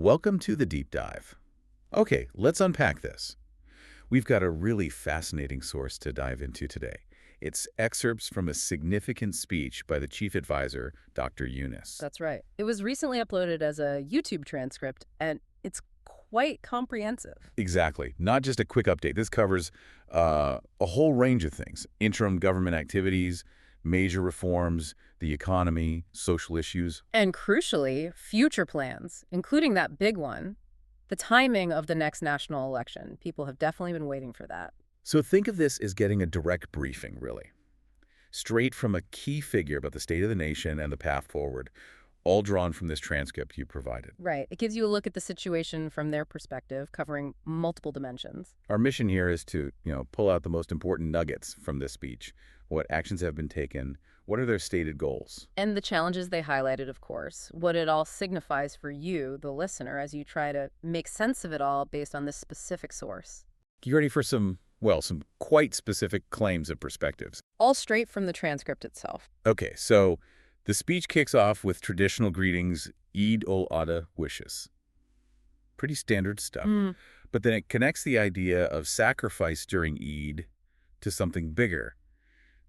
Welcome to the deep dive. Okay, let's unpack this. We've got a really fascinating source to dive into today. It's excerpts from a significant speech by the chief advisor, Dr. Yunus. That's right. It was recently uploaded as a YouTube transcript, and it's quite comprehensive. Exactly. Not just a quick update. This covers a whole range of things. Interim government activities, major reforms, the economy, social issues. And crucially, future plans, including that big one, the timing of the next national election. People have definitely been waiting for that. So think of this as getting a direct briefing, really. Straight from a key figure about the state of the nation and the path forward, all drawn from this transcript you provided. Right. It gives you a look at the situation from their perspective, covering multiple dimensions. Our mission here is to, pull out the most important nuggets from this speech. What actions have been taken? What are their stated goals? And the challenges they highlighted, of course. What it all signifies for you, the listener, as you try to make sense of it all based on this specific source. You ready for some quite specific claims and perspectives? All straight from the transcript itself. Okay, so the speech kicks off with traditional greetings, Eid al-Adha wishes. Pretty standard stuff. But then it connects the idea of sacrifice during Eid to something bigger.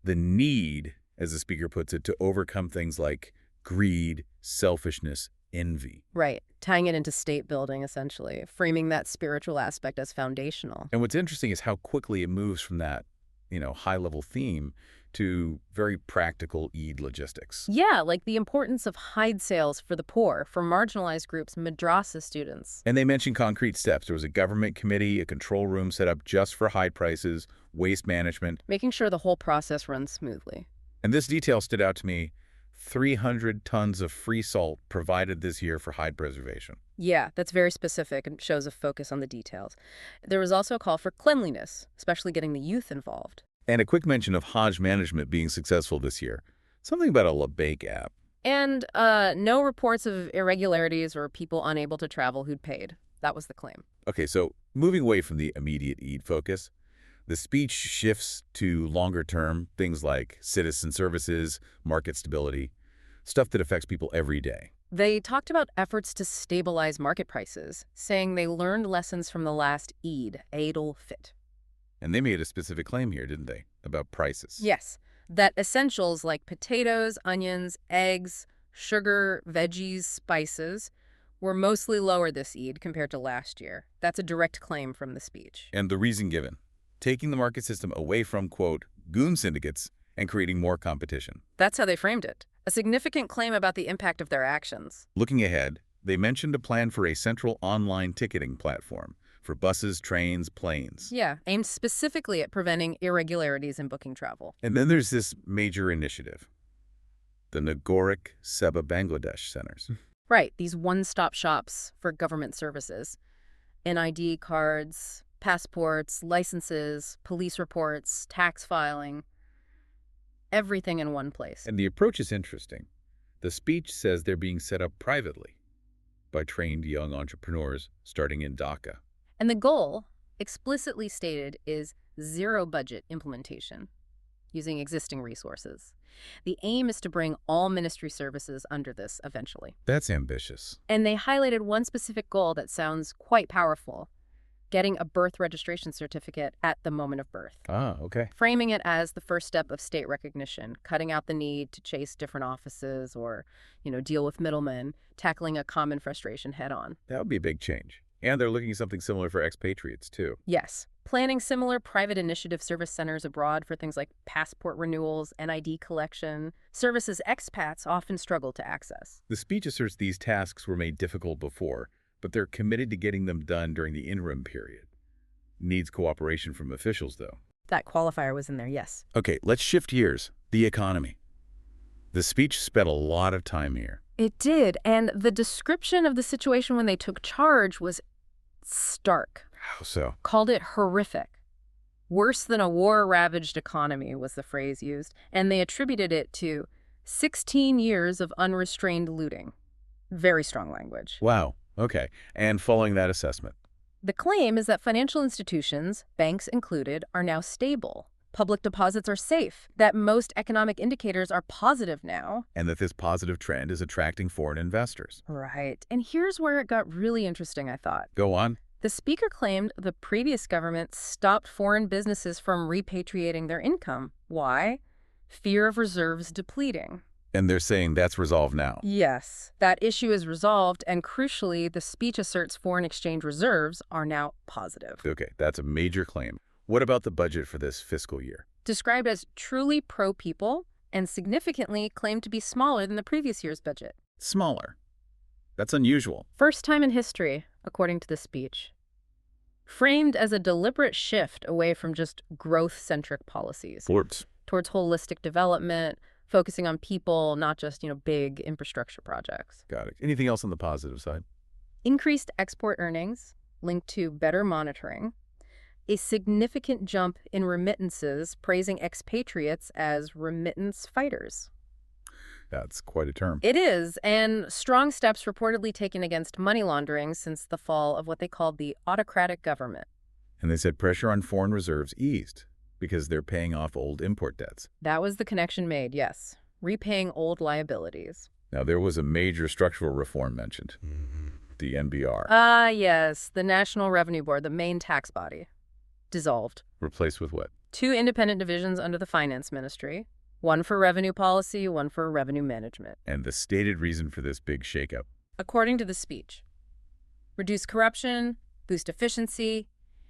The need, as the speaker puts it, to overcome things like greed, selfishness, envy. Right. Tying it into state building, essentially. Framing that spiritual aspect as foundational. And what's interesting is how quickly it moves from that, high-level theme to very practical Eid logistics. Yeah, like the importance of hide sales for the poor, for marginalized groups, madrasa students. And they mentioned concrete steps. There was a government committee, a control room set up just for hide prices, waste management. Making sure the whole process runs smoothly. And this detail stood out to me. 300 tons of free salt provided this year for hide preservation. Yeah, that's very specific and shows a focus on the details. There was also a call for cleanliness, especially getting the youth involved. And a quick mention of Hajj management being successful this year. Something about a Labbaik app. And no reports of irregularities or people unable to travel who'd paid. That was the claim. Okay, so moving away from the immediate Eid focus, the speech shifts to longer-term things like citizen services, market stability, stuff that affects people every day. They talked about efforts to stabilize market prices, saying they learned lessons from the last Eid al-Fitr. And they made a specific claim here, didn't they, about prices? Yes, that essentials like potatoes, onions, eggs, sugar, veggies, spices were mostly lower this Eid compared to last year. That's a direct claim from the speech. And the reason given, taking the market system away from, quote, goon syndicates and creating more competition. That's how they framed it. A significant claim about the impact of their actions. Looking ahead, they mentioned a plan for a central online ticketing platform for buses, trains, planes. Yeah, aimed specifically at preventing irregularities in booking travel. And then there's this major initiative, the Nagoric Seba Bangladesh Centers. Right, these one-stop shops for government services. NID cards, passports, licenses, police reports, tax filing. Everything in one place. And the approach is interesting. The speech says they're being set up privately by trained young entrepreneurs starting in Dhaka. And the goal, explicitly stated, is zero-budget implementation, using existing resources. The aim is to bring all ministry services under this eventually. That's ambitious. And they highlighted one specific goal that sounds quite powerful: getting a birth registration certificate at the moment of birth. Ah, okay. Framing it as the first step of state recognition, cutting out the need to chase different offices or, deal with middlemen, tackling a common frustration head-on. That would be a big change. And they're looking at something similar for expatriates, too. Yes. Planning similar private initiative service centers abroad for things like passport renewals, NID collection, services expats often struggle to access. The speech asserts these tasks were made difficult before, but they're committed to getting them done during the interim period. Needs cooperation from officials, though. That qualifier was in there, yes. Okay, let's shift gears. The economy. The speech spent a lot of time here. It did, and the description of the situation when they took charge was stark. How so? Called it horrific. Worse than a war-ravaged economy was the phrase used, and they attributed it to 16 years of unrestrained looting. Very strong language. Wow. Okay. And following that assessment? The claim is that financial institutions, banks included, are now stable. public deposits are safe, that most economic indicators are positive now. And that this positive trend is attracting foreign investors. Right. And here's where it got really interesting, I thought. Go on. The speaker claimed the previous government stopped foreign businesses from repatriating their income. Why? Fear of reserves depleting. And they're saying that's resolved now. Yes, that issue is resolved, and crucially, the speech asserts foreign exchange reserves are now positive. Okay, that's a major claim. What about the budget for this fiscal year? Described as truly pro-people and significantly claimed to be smaller than the previous year's budget. Smaller. That's unusual. First time in history, according to the speech. Framed as a deliberate shift away from just growth-centric policies. Towards holistic development, focusing on people, not just, big infrastructure projects. Got it. Anything else on the positive side? Increased export earnings linked to better monitoring. A significant jump in remittances, praising expatriates as remittance fighters. That's quite a term. It is, and strong steps reportedly taken against money laundering since the fall of what they called the autocratic government. And they said pressure on foreign reserves eased because they're paying off old import debts. That was the connection made, yes. Repaying old liabilities. Now, there was a major structural reform mentioned, the NBR. Yes, the National Revenue Board, the main tax body. Dissolved. Replaced with what? 2 independent divisions under the Finance Ministry. One for revenue policy, one for revenue management. And the stated reason for this big shakeup? According to the speech, reduce corruption, boost efficiency,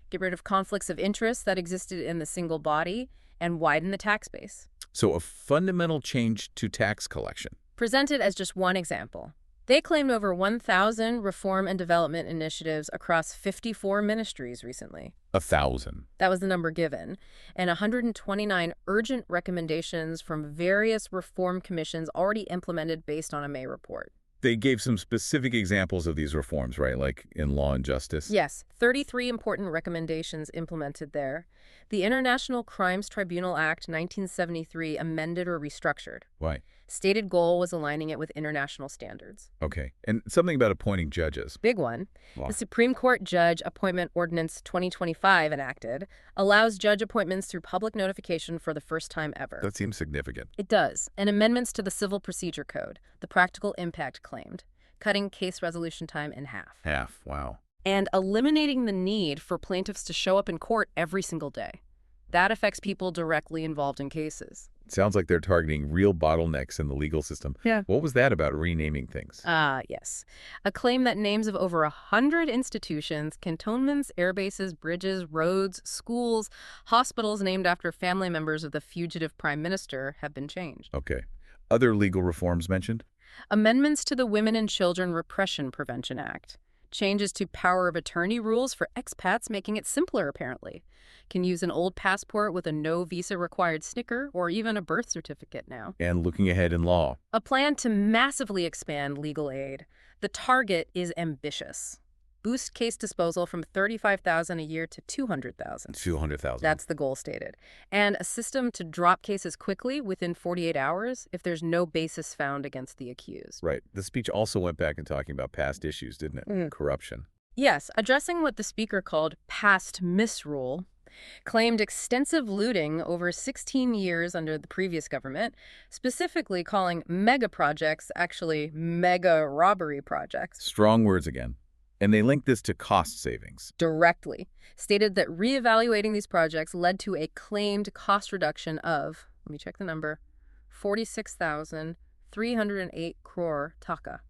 get rid of conflicts of interest that existed in the single body, and widen the tax base. So a fundamental change to tax collection. Presented as just one example. They claimed over 1,000 reform and development initiatives across 54 ministries recently. 1,000. That was the number given. And 129 urgent recommendations from various reform commissions already implemented based on a May report. They gave some specific examples of these reforms, right? Like in law and justice? Yes, 33 important recommendations implemented there. The International Crimes Tribunal Act 1973 amended or restructured. Why? Stated goal was aligning it with international standards. Okay. And something about appointing judges. Big one. Wow. The Supreme Court Judge Appointment Ordinance 2025 enacted allows judge appointments through public notification for the first time ever. That seems significant. It does. And amendments to the Civil Procedure Code, the practical impact claimed, cutting case resolution time in half. Half, wow. And eliminating the need for plaintiffs to show up in court every single day. That affects people directly involved in cases. It sounds like they're targeting real bottlenecks in the legal system. Yeah. What was that about renaming things? Yes. A claim that names of over 100 institutions, cantonments, air bases, bridges, roads, schools, hospitals named after family members of the fugitive prime minister have been changed. Okay. Other legal reforms mentioned? Amendments to the Women and Children Repression Prevention Act. Changes to power of attorney rules for expats, making it simpler, apparently. Can use an old passport with a no visa required sticker or even a birth certificate now. And looking ahead in law. A plan to massively expand legal aid. The target is ambitious. Boost case disposal from $35,000 a year to $200,000. $200,000. That's the goal stated. And a system to drop cases quickly within 48 hours if there's no basis found against the accused. Right. The speech also went back and talking about past issues, didn't it? Corruption. Yes, addressing what the speaker called past misrule, claimed extensive looting over 16 years under the previous government, specifically calling mega projects actually mega robbery projects. Strong words again. And they linked this to cost savings. Directly. Stated that reevaluating these projects led to a claimed cost reduction of, let me check the number, 46,308 crore taka.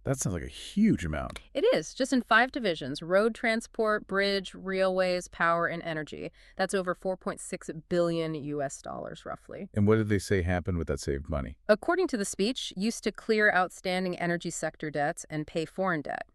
That sounds like a huge amount. It is, just in 5 divisions: road transport, bridge, railways, power, and energy. That's over $4.6 billion US dollars, roughly. And what did they say happened with that saved money? According to the speech, used to clear outstanding energy sector debts and pay foreign debt.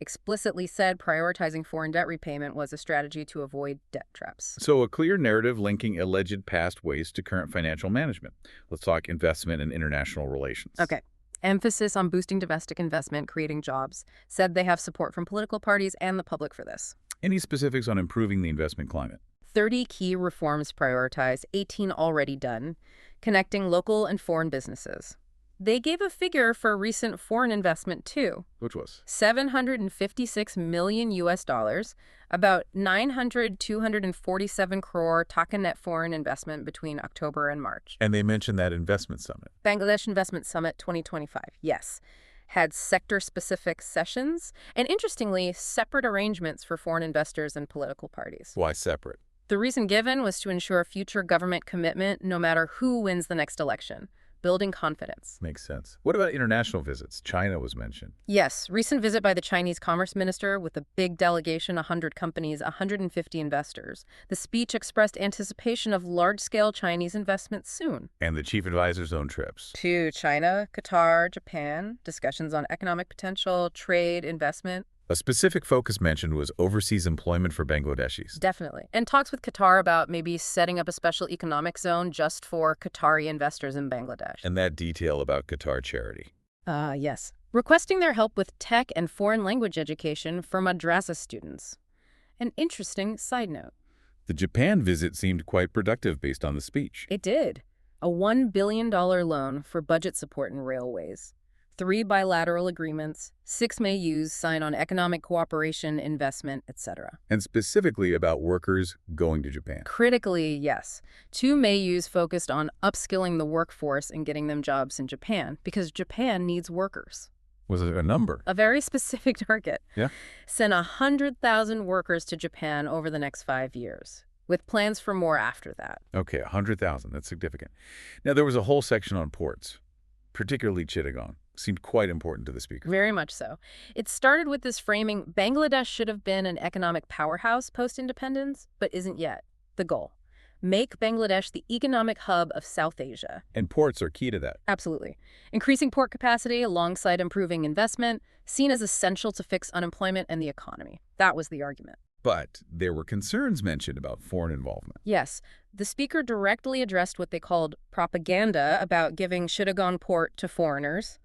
Explicitly said prioritizing foreign debt repayment was a strategy to avoid debt traps. So a clear narrative linking alleged past waste to current financial management. Let's talk investment and international relations. Okay. Emphasis on boosting domestic investment, creating jobs. Said they have support from political parties and the public for this. Any specifics on improving the investment climate? 30 key reforms prioritized, 18 already done. Connecting local and foreign businesses. They gave a figure for recent foreign investment, too. Which was? $756 million US dollars, about 247 crore taka net foreign investment between October and March. And they mentioned that investment summit. Bangladesh Investment Summit 2025, yes. Had sector-specific sessions and, interestingly, separate arrangements for foreign investors and political parties. Why separate? The reason given was to ensure future government commitment no matter who wins the next election, building confidence. Makes sense. What about international visits? China was mentioned. Yes, recent visit by the Chinese Commerce Minister with a big delegation, 100 companies, 150 investors. The speech expressed anticipation of large-scale Chinese investment soon. And the chief advisor's own trips. To China, Qatar, Japan, discussions on economic potential, trade, investment. A specific focus mentioned was overseas employment for Bangladeshis. Definitely. And talks with Qatar about maybe setting up a special economic zone just for Qatari investors in Bangladesh. And that detail about Qatar charity. Yes. Requesting their help with tech and foreign language education for madrasa students. An interesting side note. The Japan visit seemed quite productive based on the speech. It did. A $1 billion loan for budget support in railways. 3 bilateral agreements, 6 MAUs sign on economic cooperation, investment, etc. And specifically about workers going to Japan. Critically, yes. 2 MAUs focused on upskilling the workforce and getting them jobs in Japan, because Japan needs workers. Was it a number? A very specific target. Yeah. Send 100,000 workers to Japan over the next 5 years, with plans for more after that. Okay, 100,000. That's significant. Now, there was a whole section on ports, particularly Chittagong. Seemed quite important to the speaker. Very much so. It started with this framing: Bangladesh should have been an economic powerhouse post-independence, but isn't yet. The goal: make Bangladesh the economic hub of South Asia. And ports are key to that. Absolutely. Increasing port capacity alongside improving investment, seen as essential to fix unemployment and the economy. That was the argument. But there were concerns mentioned about foreign involvement. Yes. The speaker directly addressed what they called propaganda about giving Chittagong port to foreigners,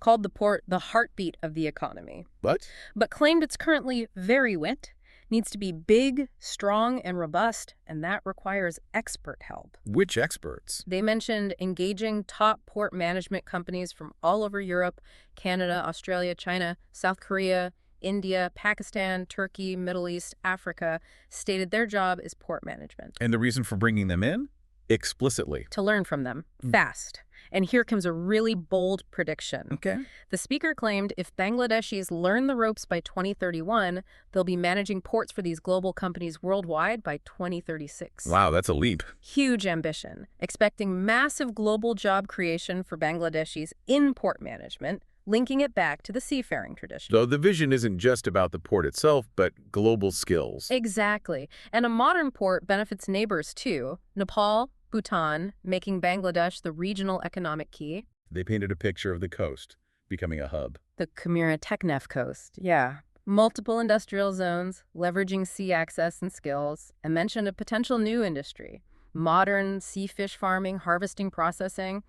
called the port the heartbeat of the economy. But Claimed it's currently very wet, needs to be big, strong, and robust, and that requires expert help. which experts? They mentioned engaging top port management companies from all over Europe, Canada, Australia, China, South Korea, India, Pakistan, Turkey, Middle East, Africa, stated their job is port management. And the reason for bringing them in? Explicitly. To learn from them, fast. And here comes a really bold prediction. Okay. The speaker claimed if Bangladeshis learn the ropes by 2031, they'll be managing ports for these global companies worldwide by 2036. Wow, that's a leap. Huge ambition, expecting massive global job creation for Bangladeshis in port management, linking it back to the seafaring tradition. So the vision isn't just about the port itself, but global skills. Exactly. And a modern port benefits neighbors too. Nepal, Bhutan, making Bangladesh the regional economic key. They painted a picture of the coast becoming a hub. The Kumira Teknef coast, yeah. Multiple industrial zones, leveraging sea access and skills, and mentioned a potential new industry. Modern sea fish farming, harvesting, processing.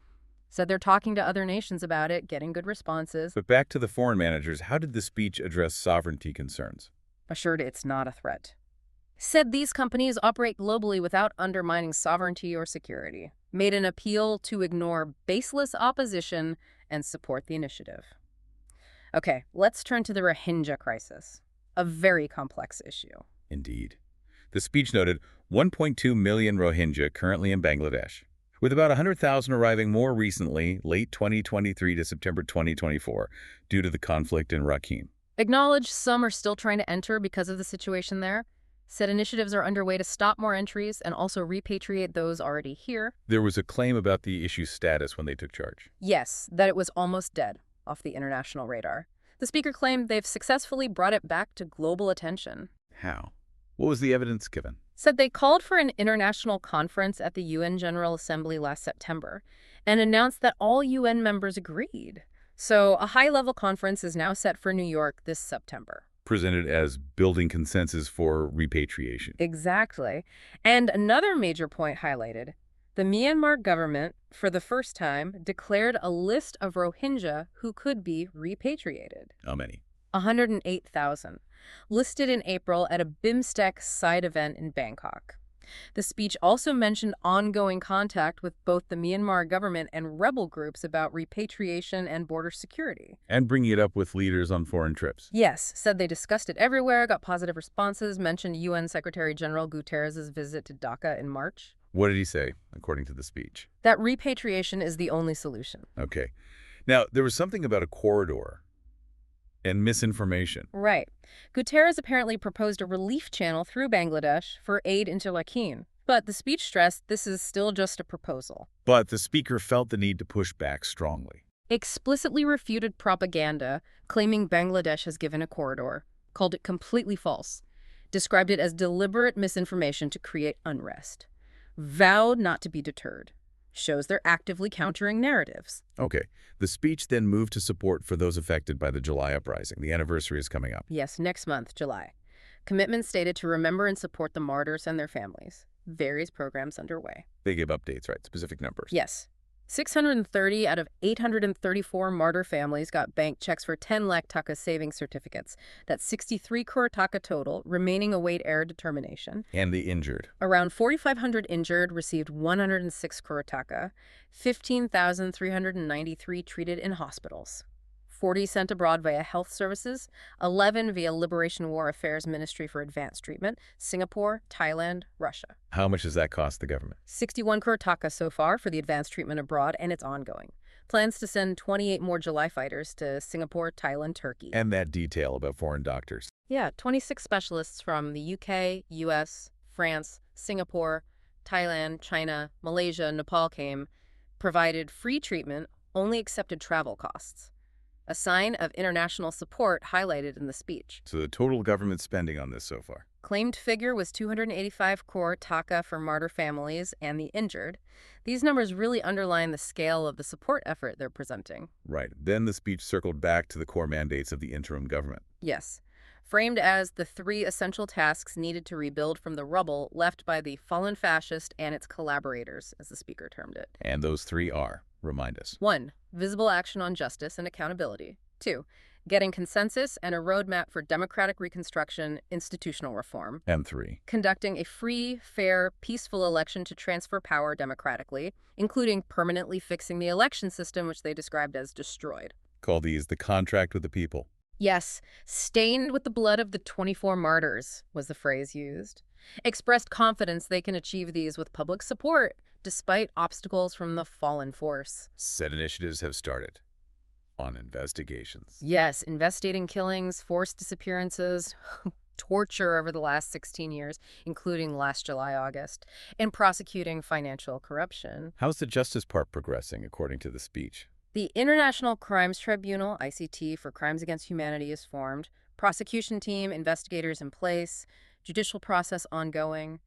Said they're talking to other nations about it, getting good responses. But back to the foreign managers, how did the speech address sovereignty concerns? Assured it's not a threat. Said these companies operate globally without undermining sovereignty or security. Made an appeal to ignore baseless opposition and support the initiative. Okay, let's turn to the Rohingya crisis. A very complex issue. Indeed. The speech noted 1.2 million Rohingya currently in Bangladesh, with about 100,000 arriving more recently, late 2023 to September 2024, due to the conflict in Rakhine. Acknowledged some are still trying to enter because of the situation there. Said initiatives are underway to stop more entries and also repatriate those already here. There was a claim about the issue's status when they took charge. Yes, that it was almost dead off the international radar. The speaker claimed they've successfully brought it back to global attention. How? What was the evidence given? Said they called for an international conference at the UN General Assembly last September and announced that all UN members agreed. So a high-level conference is now set for New York this September. Presented as building consensus for repatriation. Exactly. And another major point highlighted, the Myanmar government, for the first time, declared a list of Rohingya who could be repatriated. How many? 108,000. Listed in April at a BIMSTEC side event in Bangkok. The speech also mentioned ongoing contact with both the Myanmar government and rebel groups about repatriation and border security. And bringing it up with leaders on foreign trips. Yes, said they discussed it everywhere, got positive responses, mentioned UN Secretary General Guterres' visit to Dhaka in March. What did he say, according to the speech? That repatriation is the only solution. Okay. Now, there was something about a corridor and misinformation. Right. Guterres apparently proposed a relief channel through Bangladesh for aid into Rakhine. But the speech stressed this is still just a proposal. But the speaker felt the need to push back strongly. Explicitly refuted propaganda claiming Bangladesh has given a corridor, called it completely false, described it as deliberate misinformation to create unrest, vowed not to be deterred. Shows they're actively countering narratives. Okay. The speech then moved to support for those affected by the July uprising. The anniversary is coming up. Yes, next month, July. Commitments stated to remember and support the martyrs and their families. Various programs underway. They give updates, right? Specific numbers. Yes. 630 out of 834 martyr families got bank checks for 10 lakh taka savings certificates. That's 63 crore taka total, remaining await heir determination. And the injured. Around 4,500 injured received 106 crore taka, 15,393 treated in hospitals. 40 sent abroad via health services, 11 via Liberation War Affairs Ministry for Advanced Treatment, Singapore, Thailand, Russia. How much does that cost the government? 61 crore taka so far for the advanced treatment abroad, and it's ongoing. Plans to send 28 more July fighters to Singapore, Thailand, Turkey. And that detail about foreign doctors. Yeah, 26 specialists from the UK, US, France, Singapore, Thailand, China, Malaysia, Nepal came, provided free treatment, only accepted travel costs. A sign of international support highlighted in the speech. So the total government spending on this so far? Claimed figure was 285 crore taka for martyr families and the injured. These numbers really underline the scale of the support effort they're presenting. Right. Then the speech circled back to the core mandates of the interim government. Yes. Framed as the 3 essential tasks needed to rebuild from the rubble left by the fallen fascist and its collaborators, as the speaker termed it. And those 3 are, remind us. 1. Visible action on justice and accountability. 2. Getting consensus and a roadmap for democratic reconstruction, institutional reform. And 3. Conducting a free, fair, peaceful election to transfer power democratically, including permanently fixing the election system, which they described as destroyed. Call these the contract with the people. Yes, stained with the blood of the 24 martyrs was the phrase used. Expressed confidence they can achieve these with public support, despite obstacles from the fallen force. Said initiatives have started on investigations. Yes, investigating killings, forced disappearances, torture over the last 16 years, including last July-August, and prosecuting financial corruption. How's the justice part progressing, according to the speech? The International Crimes Tribunal, ICT, for Crimes Against Humanity is formed, prosecution team, investigators in place, judicial process ongoing,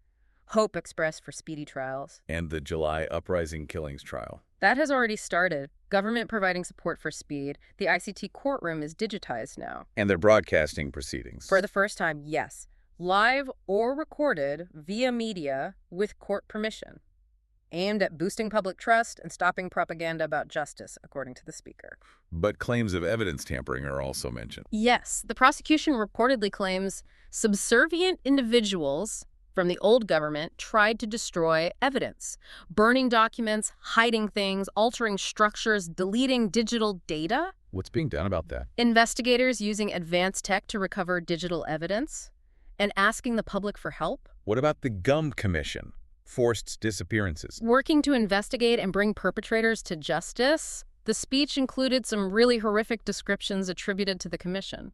hope expressed for speedy trials. And the July uprising killings trial. That has already started. Government providing support for speed. The ICT courtroom is digitized now. And they're broadcasting proceedings. For the first time, yes. Live or recorded via media with court permission. Aimed at boosting public trust and stopping propaganda about justice, according to the speaker. But claims of evidence tampering are also mentioned. Yes, the prosecution reportedly claims subservient individuals from the old government tried to destroy evidence, burning documents, hiding things, altering structures, deleting digital data. What's being done about that? Investigators using advanced tech to recover digital evidence and asking the public for help. What about the GUM Commission? Forced disappearances. Working to investigate and bring perpetrators to justice. The speech included some really horrific descriptions attributed to the commission.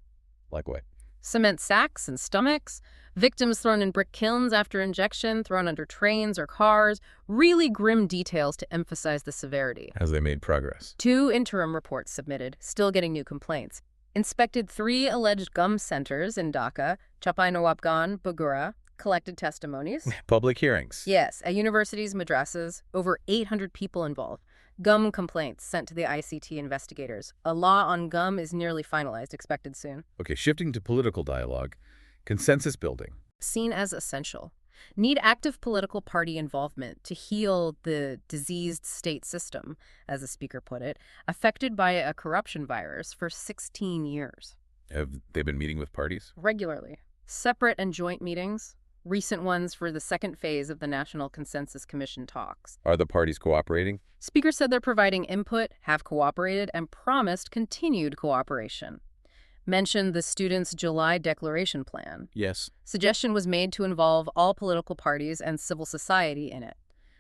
Like what? Cement sacks and stomachs, victims thrown in brick kilns after injection, thrown under trains or cars, really grim details to emphasize the severity. As they made progress. 2 interim reports submitted, still getting new complaints. Inspected 3 alleged GUM centers in Dhaka, Chapai Nawabganj, Bogura, collected testimonies. Public hearings. Yes, at universities, madrasas, over 800 people involved. GUM complaints sent to the ICT investigators. A law on GUM is nearly finalized, expected soon. Okay, shifting to political dialogue. Consensus building. Seen as essential. Need active political party involvement to heal the diseased state system, as the speaker put it, affected by a corruption virus for 16 years. Have they been meeting with parties? Regularly. Separate and joint meetings. recent ones for the second phase of the National Consensus Commission talks. Are the parties cooperating? Speaker said they're providing input, have cooperated, and promised continued cooperation. Mentioned the students' July declaration plan. Yes. Suggestion was made to involve all political parties and civil society in it.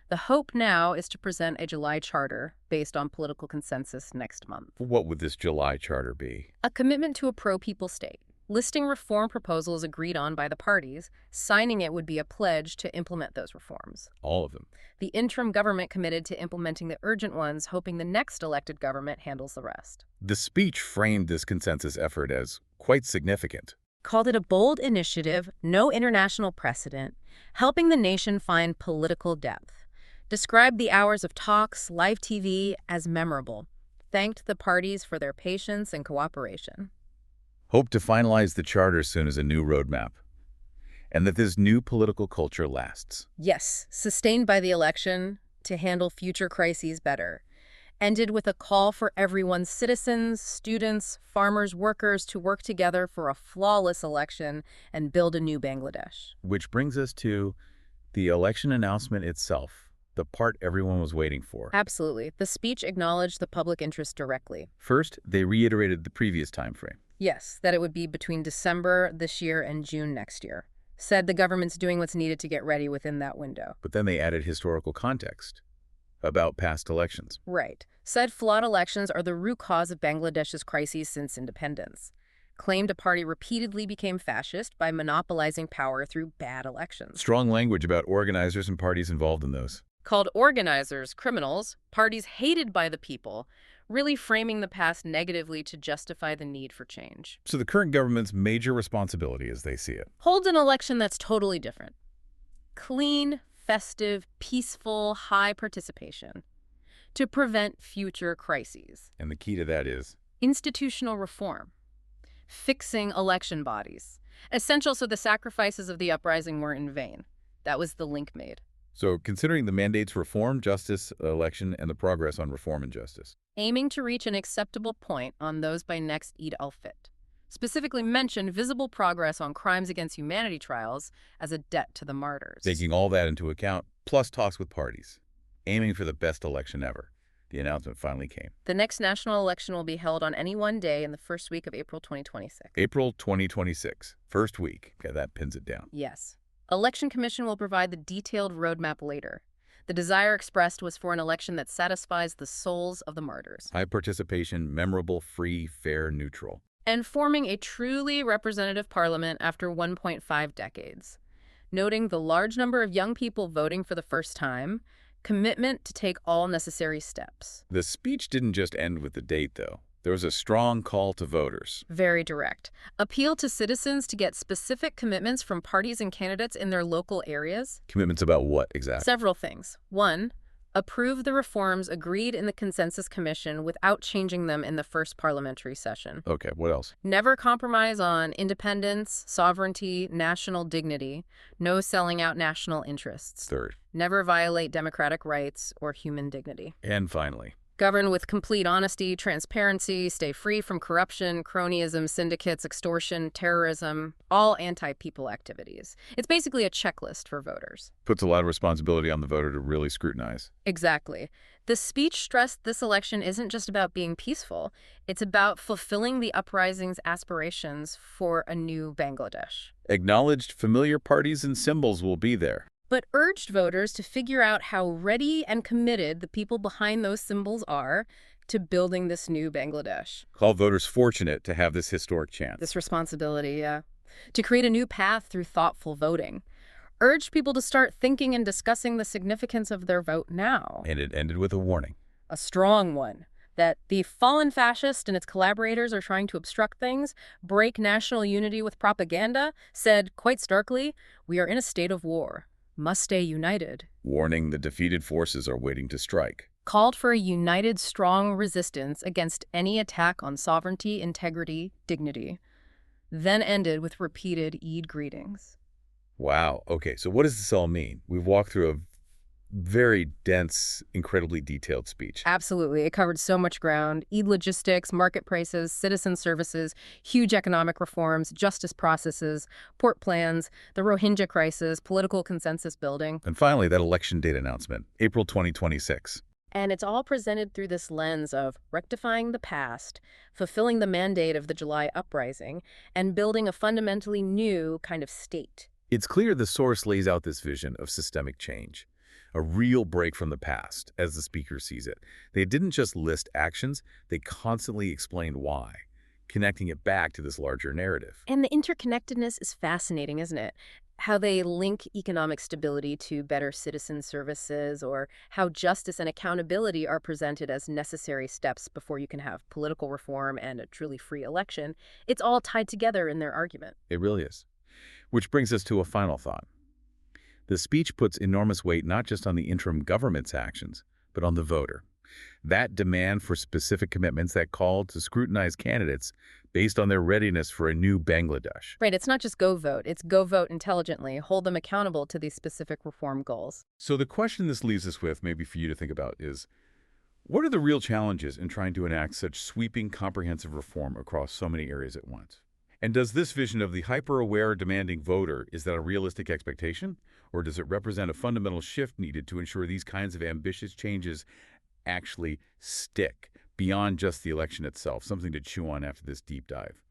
The hope now is to present a July charter based on political consensus next month. What would this July charter be? A commitment to a pro-people state, listing reform proposals agreed on by the parties. Signing it would be a pledge to implement those reforms. All of them. The interim government committed to implementing the urgent ones, hoping the next elected government handles the rest. The speech framed this consensus effort as quite significant. Called it a bold initiative, no international precedent, helping the nation find political depth. Described the hours of talks, live TV, as memorable. Thanked the parties for their patience and cooperation. Hope to finalize the charter soon as a new roadmap, and that this new political culture lasts. Yes, sustained by the election to handle future crises better. Ended with a call for everyone's citizens, students, farmers, workers to work together for a flawless election and build a new Bangladesh. Which brings us to the election announcement itself. The part everyone was waiting for. Absolutely. The speech acknowledged the public interest directly. First, they reiterated the previous time frame. Yes, that it would be between December this year and June next year. Said the government's doing what's needed to get ready within that window. But then they added historical context about past elections. Right. Said flawed elections are the root cause of Bangladesh's crises since independence. Claimed a party repeatedly became fascist by monopolizing power through bad elections. Strong language about organizers and parties involved in those. Called organizers criminals, parties hated by the people, really framing the past negatively to justify the need for change. So the current government's major responsibility, as they see it, Holds an election that's totally different. Clean, festive, peaceful, high participation to prevent future crises. and the key to that is Institutional reform. Fixing election bodies. Essential so the sacrifices of the uprising weren't in vain. That was the link made. so considering the mandates reform, justice, election, and the progress on reform and justice. Aiming to reach an acceptable point on those by next Eid al-Fitr. Specifically mentioned visible progress on crimes against humanity trials as a debt to the martyrs. Taking all that into account, plus talks with parties, aiming for the best election ever. The announcement finally came. The next national election will be held on any one day in the first week of April 2026. April 2026, first week. Okay, that pins it down. Yes. Election Commission will provide the detailed roadmap later. The desire expressed was for an election that satisfies the souls of the martyrs. High participation, memorable, free, fair, neutral. And forming a truly representative parliament after 1.5 decades. Noting the large number of young people voting for the first time, commitment to take all necessary steps. The speech didn't just end with the date, though. There was a strong call to voters. Very direct. Appeal to citizens to get specific commitments from parties and candidates in their local areas. Commitments about what exactly? Several things. 1, approve the reforms agreed in the Consensus Commission without changing them in the first parliamentary session. Okay, what else? Never compromise on independence, sovereignty, national dignity. No selling out national interests. Third. Never violate democratic rights or human dignity. And finally. Govern with complete honesty, transparency, stay free from corruption, cronyism, syndicates, extortion, terrorism, all anti-people activities. It's basically a checklist for voters. Puts a lot of responsibility on the voter to really scrutinize. Exactly. The speech stressed this election isn't just about being peaceful. It's about fulfilling the uprising's aspirations for a new Bangladesh. Acknowledged familiar parties and symbols will be there. But urged voters to figure out how ready and committed the people behind those symbols are to building this new Bangladesh. Called voters fortunate to have this historic chance. This responsibility, yeah. To create a new path through thoughtful voting. Urged people to start thinking and discussing the significance of their vote now. And it ended with a warning. A strong one. That the fallen fascist and its collaborators are trying to obstruct things, break national unity with propaganda, said quite starkly, we are in a state of war. Must stay united. Warning the defeated forces are waiting to strike. Called for a united, strong resistance against any attack on sovereignty, integrity, dignity. Then ended with repeated Eid greetings. Wow. Okay, so what does this all mean? We've walked through a Very dense, incredibly detailed speech. Absolutely. It covered so much ground: Eid logistics, market prices, citizen services, huge economic reforms, justice processes, port plans, the Rohingya crisis, political consensus building. And finally, that election date announcement, April 2026. And it's all presented through this lens of rectifying the past, fulfilling the mandate of the July uprising, and building a fundamentally new kind of state. It's clear the source lays out this vision of systemic change, a real break from the past, as the speaker sees it. They didn't just list actions, they constantly explained why, connecting it back to this larger narrative. And the interconnectedness is fascinating, isn't it? How they link economic stability to better citizen services, or how justice and accountability are presented as necessary steps before you can have political reform and a truly free election. It's all tied together in their argument. It really is. Which brings us to a final thought. The speech puts enormous weight not just on the interim government's actions, but on the voter. That demand for specific commitments, that call to scrutinize candidates based on their readiness for a new Bangladesh. Right, it's not just go vote, it's go vote intelligently, hold them accountable to these specific reform goals. So the question this leaves us with, maybe for you to think about, is what are the real challenges in trying to enact such sweeping, comprehensive reform across so many areas at once? And does this vision of the hyper-aware, demanding voter, is that a realistic expectation? Or does it represent a fundamental shift needed to ensure these kinds of ambitious changes actually stick beyond just the election itself? Something to chew on after this deep dive.